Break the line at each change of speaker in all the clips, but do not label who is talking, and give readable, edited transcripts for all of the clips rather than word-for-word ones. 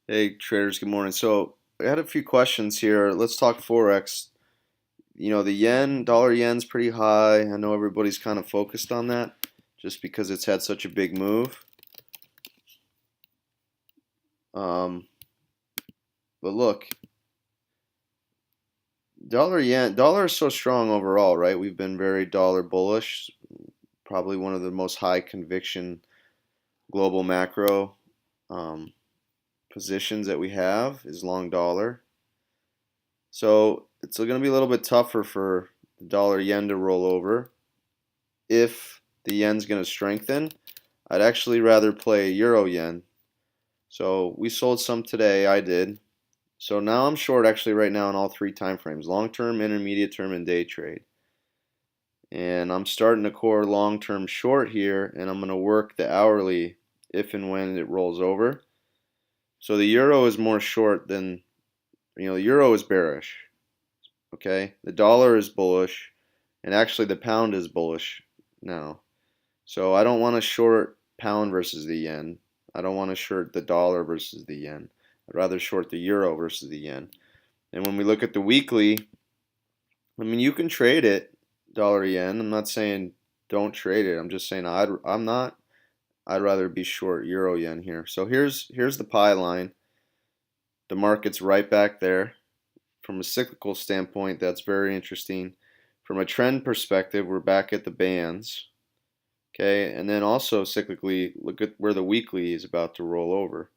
Hey traders, good morning. So I had a few questions here. Let's talk Forex. The dollar yen's pretty high. I know everybody's kind of focused on that just because it's had such a big move. Um, but look, dollar is so strong overall, right? We've been very dollar bullish. Probably one of the most high conviction global macro um, positions that we have is long dollar. So it's going to be a little bit tougher for the dollar yen to roll over. If the yen's going to strengthen, I'd actually rather play euro yen. So we sold some today, I did. So now I'm short actually right now in all three time frames, long term, intermediate term, and day trade. And I'm starting to core long term short here, and I'm going to work the hourly if and when it rolls over. So the euro is more short than, the euro is bearish. Okay, the dollar is bullish, and actually the pound is bullish now. So I don't want to short pound versus the yen. I don't want to short the dollar versus the yen. I'd rather short the euro versus the yen. And when we look at the weekly, I mean, you can trade it, dollar yen. I'm not saying don't trade it. I'm just saying I'm not. I'd rather be short euro yen here. So here's the pie line. The market's right back there. From a cyclical standpoint, that's very interesting. From a trend perspective, we're back at the bands. Okay, and then also cyclically, look at where the weekly is about to roll over.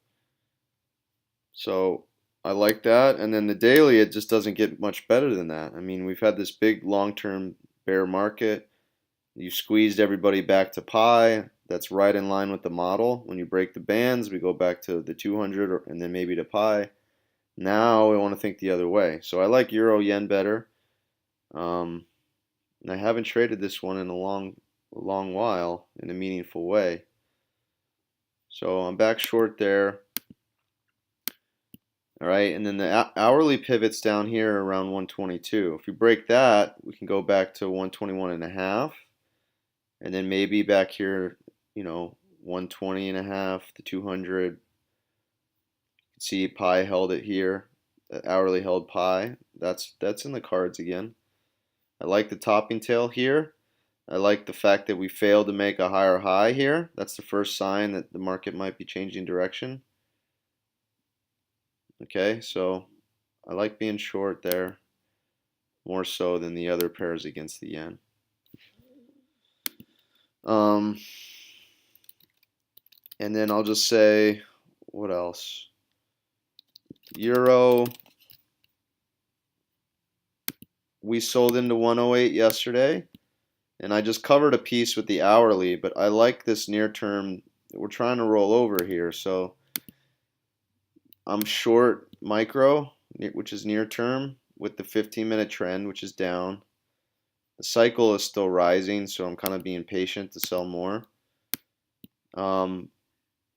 So I like that. And then the daily, it just doesn't get much better than that. I mean, we've had this big long-term bear market. You squeezed everybody back to pi. That's right in line with the model. When you break the bands, we go back to the 200 and then maybe to pi. Now we want to think the other way. So I like euro yen better. And I haven't traded this one in a long while in a meaningful way. So I'm back short there. All right, and then the hourly pivots down here around 122. If we break that, we can go back to 121 and a half, and then maybe back here, 120 and a half to 200. You can see pi held it here, hourly held pi. That's in the cards again. I like the topping tail here. I like the fact that we failed to make a higher high here. That's the first sign that the market might be changing direction. Okay, so I like being short there more so than the other pairs against the yen. Um, and then I'll just say, what else? Euro, we sold into 108 yesterday, and I just covered a piece with the hourly, but I like this near term. We're trying to roll over here, so I'm short micro, which is near term, with the 15-minute trend, which is down. The cycle is still rising, so I'm kind of being patient to sell more.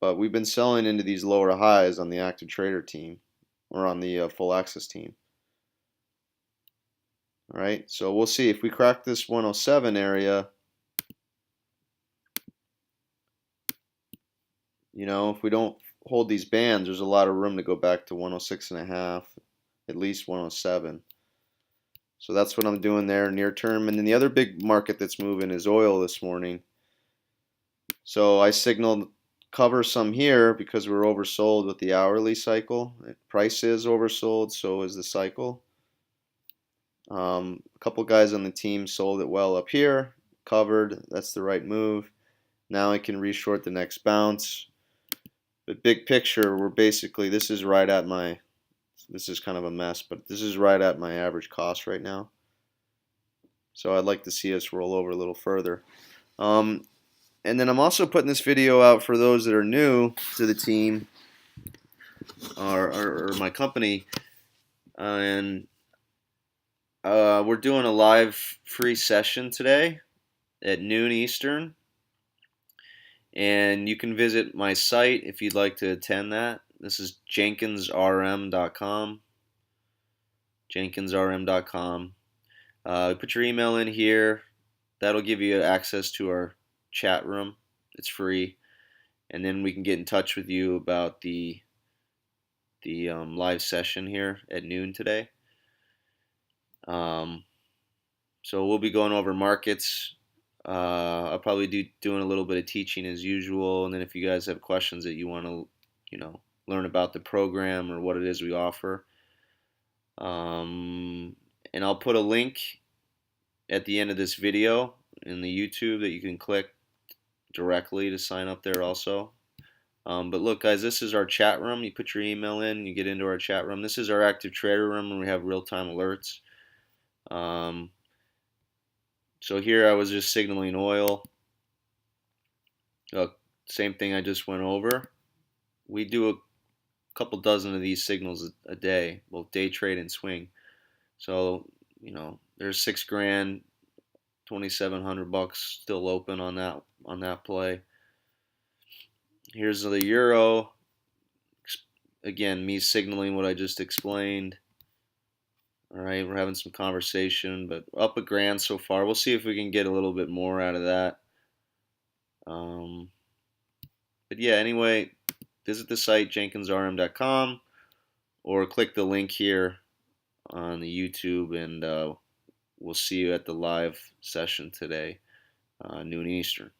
But we've been selling into these lower highs on the active trader team or on the full access team. All right, so we'll see if we crack this 107 area. If we don't hold these bands, there's a lot of room to go back to 106 and a half, at least 107. So that's what I'm doing there near term. And then the other big market that's moving is oil this morning. So I signaled cover some here because we're oversold with the hourly cycle. Price is oversold, so is the cycle. A couple guys on the team sold it well up here, covered. That's the right move. Now I can reshort the next bounce. But big picture, we're basically, this is right at my, this is kind of a mess, but this is right at my average cost right now. So I'd like to see us roll over a little further. And then I'm also putting this video out for those that are new to the team or my company. And we're doing a live free session today at noon Eastern. And you can visit my site if you'd like to attend that. This is jenkinsrm.com. jenkinsrm.com. Put your email in here. That'll give you access to our chat room. It's free. And then we can get in touch with you about the the live session here at noon today. Um, so we'll be going over markets. I'll probably doing a little bit of teaching as usual, and then if you guys have questions that you want to, learn about the program or what it is we offer, um, and I'll put a link at the end of this video in the YouTube that you can click directly to sign up there also. But look, guys, this is our chat room. You put your email in, you get into our chat room. This is our active trader room, and we have real-time alerts. Um, so here I was just signaling oil. Same thing I just went over. We do a couple dozen of these signals a day, both day trade and swing. So there's $6,000, $2,700 still open on that play. Here's the euro. Again, me signaling what I just explained. All right, we're having some conversation, but up $1,000 so far. We'll see if we can get a little bit more out of that. But yeah, anyway, visit the site jenkinsrm.com or click the link here on the YouTube, and we'll see you at the live session today, noon Eastern.